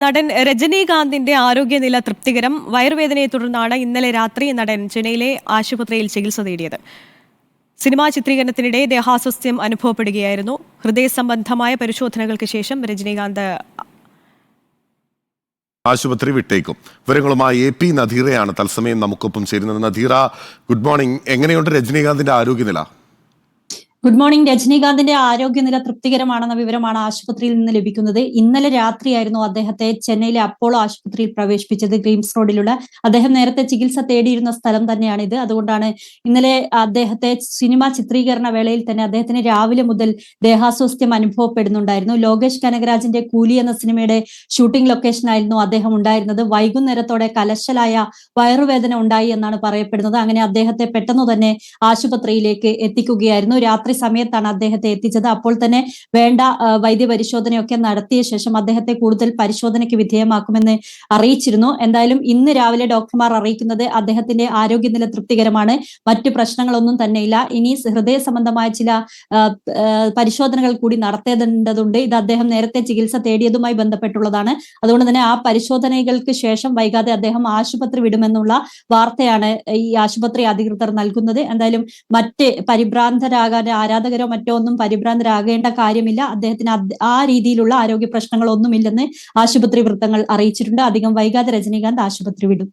നടൻ രജനീകാന്തിന്റെ ആരോഗ്യനില തൃപ്തികരം. വയറുവേദനയെ തുടർന്നാണ് ഇന്നലെ രാത്രി നടൻ ചെന്നൈയിലെ ആശുപത്രിയിൽ ചികിത്സ തേടിയത്. സിനിമാ ചിത്രീകരണത്തിനിടെ ദേഹാസ്വാസ്ഥ്യം അനുഭവപ്പെടുകയായിരുന്നു. ഹൃദയ സംബന്ധമായ പരിശോധനകൾക്ക് ശേഷം രജനീകാന്ത് ആശുപത്രി വിട്ടേക്കും. വിവരങ്ങളുമായി AP നദീറയാണ് തത്സമയം നമുക്കൊപ്പം ചേരുന്നത്. Nadeera, good morning. എങ്ങനെയുണ്ട് രജനീകാന്തിന്റെ ആരോഗ്യനില? Good morning. രജനീകാന്തിന്റെ ആരോഗ്യനില തൃപ്തികരമാണെന്ന വിവരമാണ് ആശുപത്രിയിൽ നിന്ന് ലഭിക്കുന്നത്. ഇന്നലെ രാത്രിയായിരുന്നു അദ്ദേഹത്തെ ചെന്നൈയിലെ അപ്പോളോ ആശുപത്രിയിൽ പ്രവേശിപ്പിച്ചത്. ഗ്രീംസ് റോഡിലുള്ള അദ്ദേഹം നേരത്തെ ചികിത്സ തേടിയിരുന്ന സ്ഥലം തന്നെയാണിത്. അതുകൊണ്ടാണ് ഇന്നലെ അദ്ദേഹത്തെ സിനിമ ചിത്രീകരണ വേളയിൽ തന്നെ അദ്ദേഹത്തിന് രാവിലെ മുതൽ ദേഹാസ്വാസ്ഥ്യം അനുഭവപ്പെടുന്നുണ്ടായിരുന്നു. ലോകേഷ് കനകരാജിന്റെ കൂലി എന്ന സിനിമയുടെ ഷൂട്ടിംഗ് ലൊക്കേഷനായിരുന്നു അദ്ദേഹം ഉണ്ടായിരുന്നത്. വൈകുന്നേരത്തോടെ കലശലായ വയറുവേദന ഉണ്ടായി എന്നാണ് പറയപ്പെടുന്നത്. അങ്ങനെ അദ്ദേഹത്തെ പെട്ടെന്ന് തന്നെ ആശുപത്രിയിലേക്ക് എത്തിക്കുകയായിരുന്നു. രാത്രി സമയത്താണ് അദ്ദേഹത്തെ എത്തിച്ചത്. അപ്പോൾ തന്നെ വേണ്ട വൈദ്യപരിശോധനയൊക്കെ നടത്തിയ ശേഷം അദ്ദേഹത്തെ കൂടുതൽ പരിശോധനയ്ക്ക് വിധേയമാക്കുമെന്ന് അറിയിച്ചിരുന്നു. എന്തായാലും ഇന്ന് രാവിലെ ഡോക്ടർമാർ അറിയിക്കുന്നത് അദ്ദേഹത്തിന്റെ ആരോഗ്യനില തൃപ്തികരമാണ്, മറ്റു പ്രശ്നങ്ങളൊന്നും തന്നെയില്ല. ഇനി ഹൃദയ സംബന്ധമായ ചില പരിശോധനകൾ കൂടി നടത്തേണ്ടതുണ്ട്. ഇത് അദ്ദേഹം നേരത്തെ ചികിത്സ തേടിയതുമായി ബന്ധപ്പെട്ടുള്ളതാണ്. അതുകൊണ്ട് തന്നെ ആ പരിശോധനകൾക്ക് ശേഷം വൈകാതെ അദ്ദേഹം ആശുപത്രി വിടുമെന്നുള്ള വാർത്തയാണ് ഈ ആശുപത്രി അധികൃതർ നൽകുന്നത്. എന്തായാലും മറ്റ് പരിഭ്രാന്തരാകാൻ ആരാധകരോ മറ്റോ ഒന്നും പരിഭ്രാന്തരാകേണ്ട കാര്യമില്ല. അദ്ദേഹത്തിന് ആ രീതിയിലുള്ള ആരോഗ്യ പ്രശ്നങ്ങളൊന്നുമില്ലെന്ന് ആശുപത്രി വൃത്തങ്ങൾ അറിയിച്ചിട്ടുണ്ട്. അധികം വൈകാതെ രജനീകാന്ത് ആശുപത്രി വിടും.